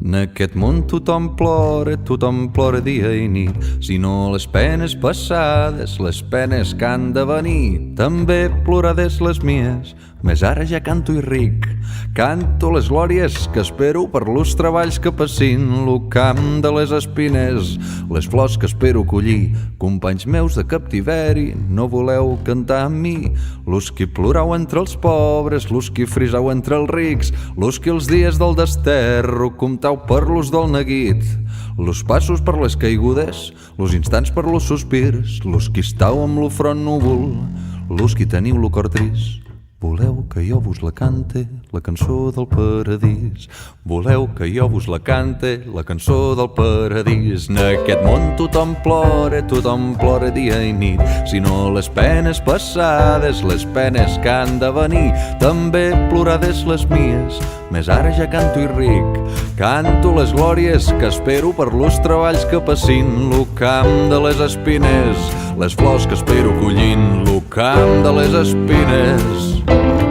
En aquest món tothom plora dia i nit, si no les penes passades, les penes que han de venir. També plorades les mies, més ara ja canto i ric. Canto les glòries que espero per los treballs que passin, lo camp de les espines, les flors que espero collir. Companys meus de captiveri, no voleu cantar amb mi? Los que plorau entre els pobres, los que frisau entre els rics, los que els dies del desterro comptau per los del neguit, los passos per les caigudes, los instants per los sospirs, los que estau amb lo front núvol, los que teniu lo cor trist. Voleu que jo vos la cante, la cançó del paradís. Voleu que jo vos la cante, la cançó del paradís. En aquest món tothom plora dia i nit, si no les penes passades, les penes que han de venir. També plorades les mies, més ara ja canto i ric. Canto les glòries que espero per los treballs que passin, lo camp de les espines, les flors que espero collint, lo camp de les espines.